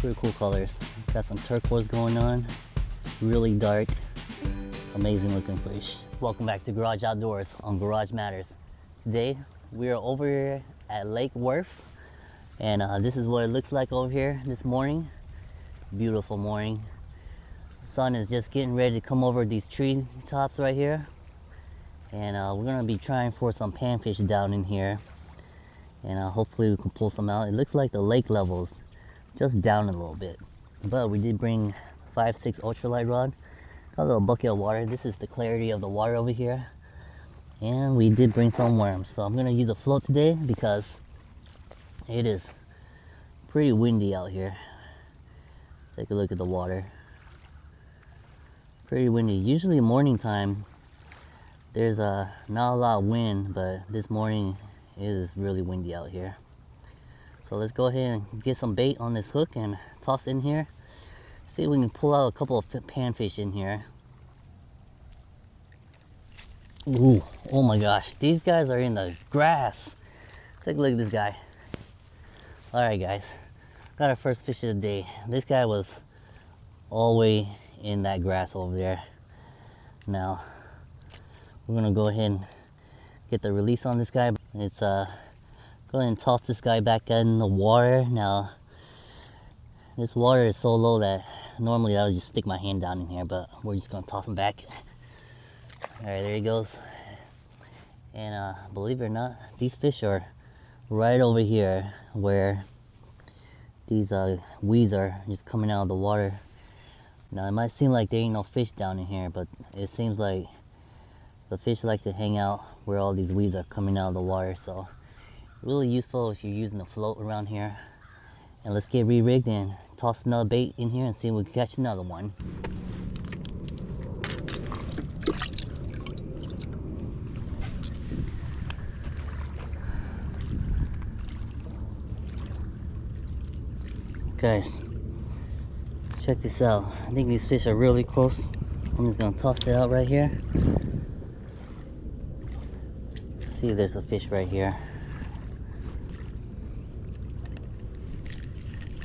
Pretty cool colors. Got some turquoise going on. Really dark. Amazing looking fish. Welcome back to Garage Outdoors on Garage Matters. Today we are over here at Lake Worth, and this is what it looks like over here this morning. Beautiful morning. The sun is just getting ready to come over these tree tops right here, and we're gonna be trying for some panfish down in here, and hopefully we can pull some out. It looks like the lake levels just down a little bit, but we did bring 5/6 ultralight rod. Got a little bucket of water. This is the clarity of the water over here. And we did bring some worms. So I'm gonna use a float today because it is pretty windy out here. Take a look at the water. Pretty windy. Usually morning time there's not a lot of wind, but this morning it is really windy out here. So let's go ahead and get some bait on this hook and toss in here. See if we can pull out a couple of panfish in here. Ooh, oh my gosh, these guys are in the grass. Take a look at this guy. Alright guys, got our first fish of the day. This guy was all the way in that grass over there. Now, we're gonna go ahead and get the release on this guy. It's go ahead and toss this guy back in the water. Now, this water is so low that normally I would just stick my hand down in here, but we're just gonna toss him back. Alright, there he goes. And believe it or not, these fish are right over here where these weeds are just coming out of the water. Now, it might seem like there ain't no fish down in here, but it seems like the fish like to hang out where all these weeds are coming out of the water. So, really useful if you're using a float around here. And let's get re-rigged and toss another bait in here and see if we can catch another one. Guys, check this out. I think these fish are really close. I'm just gonna toss it out right here. See if there's a fish right here.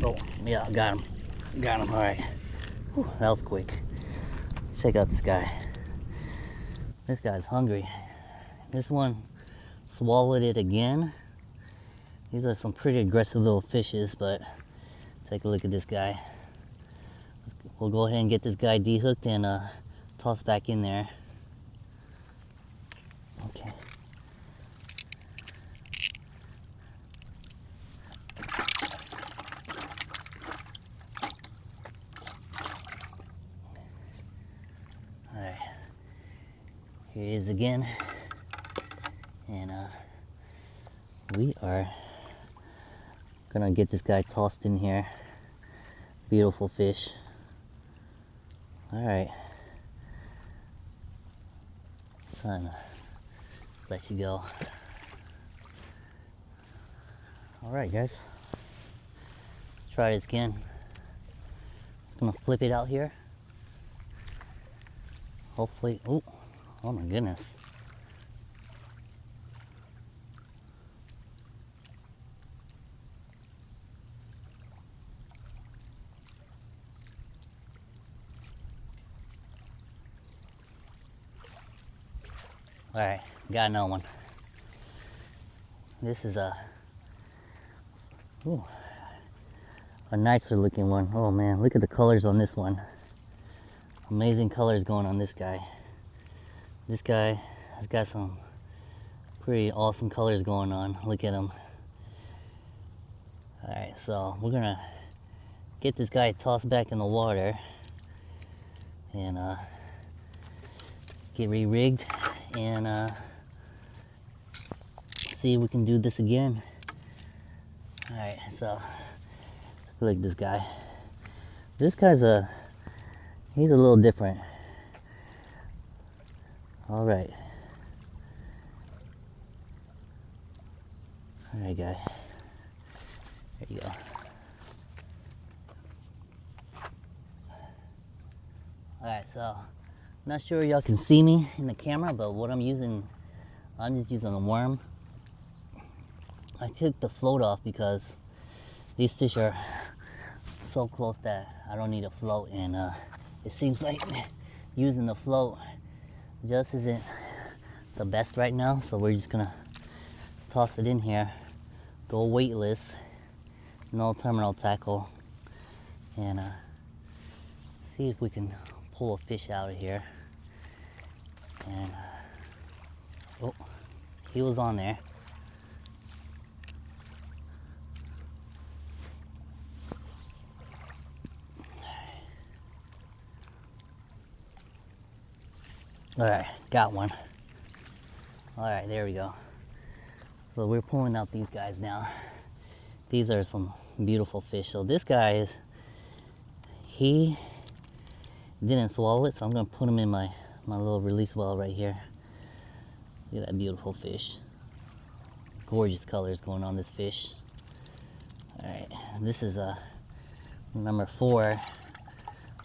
Oh, yeah, I got him. Got him, all right. Whew, that was quick. Check out this guy. This guy's hungry. This one swallowed it again. These are some pretty aggressive little fishes, but take a look at this guy. We'll go ahead and get this guy dehooked and toss back in there. Okay. Here he is again, and we are gonna get this guy tossed in here. Beautiful fish. All right, time to let you go. All right, guys, let's try this again. Just gonna flip it out here. Hopefully, oh my goodness. All right, got another one. This is a nicer looking one. Oh man, look at the colors on this one. Amazing colors going on this guy. This guy has got some pretty awesome colors going on. Look at him. Alright, so we're gonna get this guy tossed back in the water and get re-rigged and see if we can do this again. Alright, so look at this guy. This guy's he's a little different. All right. All right, guy. There you go. All right, so not sure y'all can see me in the camera, but what I'm just using a worm. I took the float off because these fish are so close that I don't need a float, and it seems like using the float just isn't the best right now, so we're just gonna toss it in here, go weightless, no terminal tackle, and see if we can pull a fish out of here. And oh, he was on there. All right, got one. All right, there we go. So we're pulling out these guys now. These are some beautiful fish. So this guy he didn't swallow it, so I'm gonna put him in my little release well right here. Look at that beautiful fish. Gorgeous colors going on this fish. All right, this is number 4.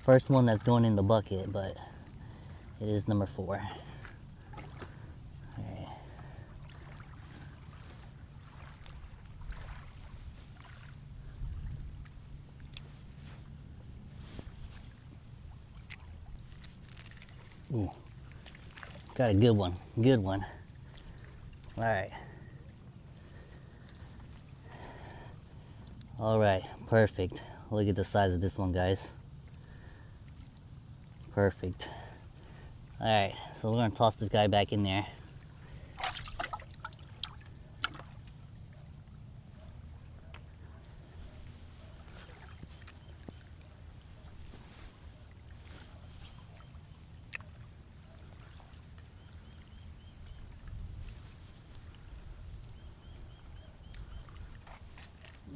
First one that's going in the bucket, but it is number 4. All right. Ooh, got a good one, good one. All right. All right, perfect. Look at the size of this one, guys. Perfect. All right, so we're gonna toss this guy back in there.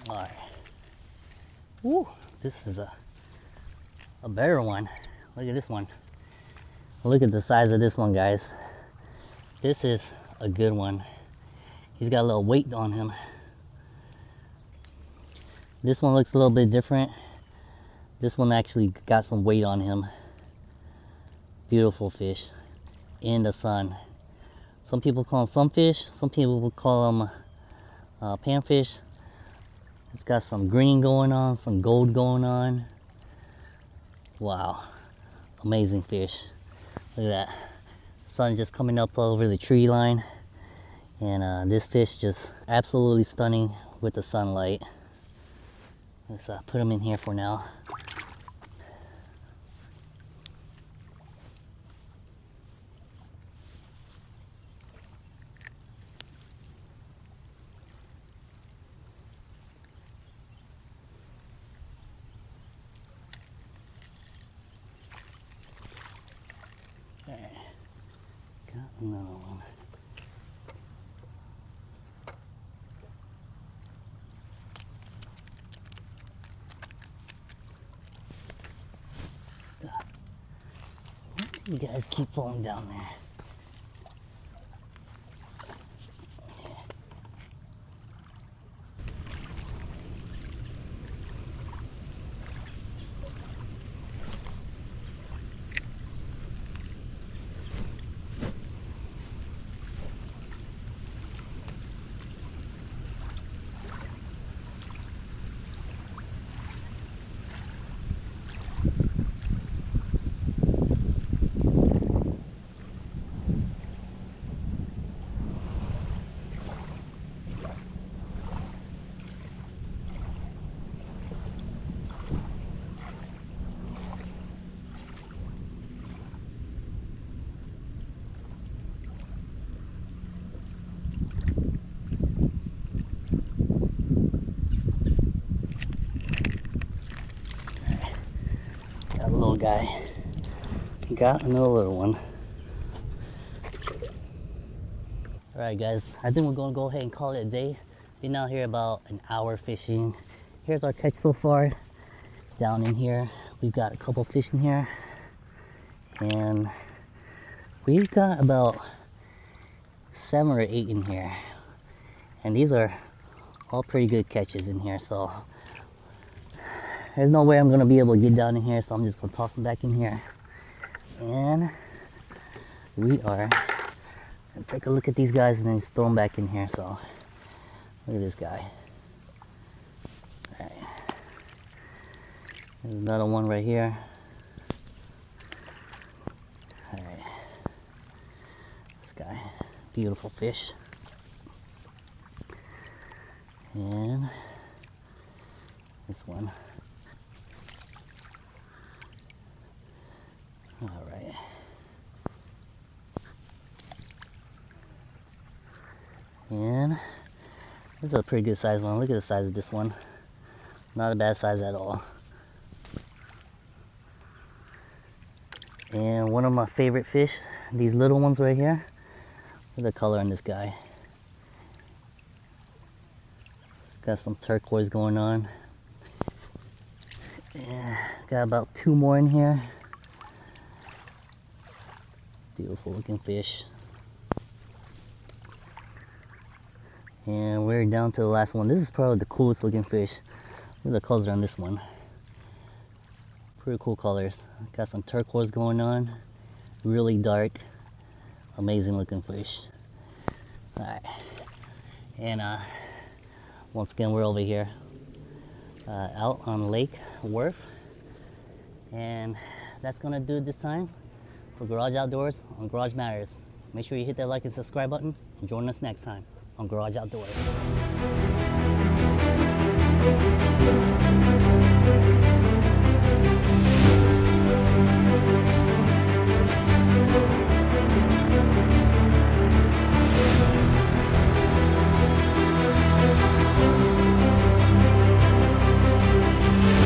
All right. Woo, this is a better one. Look at this one. Look at the size of this one, guys. This is a good one. He's got a little weight on him. This one looks a little bit different. This one actually got some weight on him. Beautiful fish in the sun. Some people call them sunfish. Some people will call them panfish. It's got some green going on, some gold going on. Wow, amazing fish. Look at that. Sun just coming up over the tree line. And this fish just absolutely stunning with the sunlight. Let's put him in here for now. Okay. Got another one. You guys keep falling down there. Got a little guy. Got another little one. Alright guys, I think we're gonna go ahead and call it a day. Been out here about an hour fishing. Here's our catch so far. Down in here, we've got a couple fish in here. And we've got about 7 or 8 in here. And these are all pretty good catches in here, so there's no way I'm gonna be able to get down in here, so I'm just gonna toss them back in here. And we are gonna take a look at these guys and then just throw them back in here. So look at this guy. All right. There's another one right here. All right. This guy, beautiful fish. And this one. All right. And this is a pretty good size one. Look at the size of this one. Not a bad size at all. And one of my favorite fish, these little ones right here. Look at the color on this guy. It's got some turquoise going on. Yeah, got about 2 more in here. Beautiful looking fish. And we're down to the last one. This is probably the coolest looking fish. Look at the colors on this one. Pretty cool colors. Got some turquoise going on. Really dark. Amazing looking fish. Alright. And once again, we're over here out on Lake Worth. And that's gonna do it this time for Garage Outdoors on Garage Matters. Make sure you hit that like and subscribe button and join us next time on Garage Outdoors.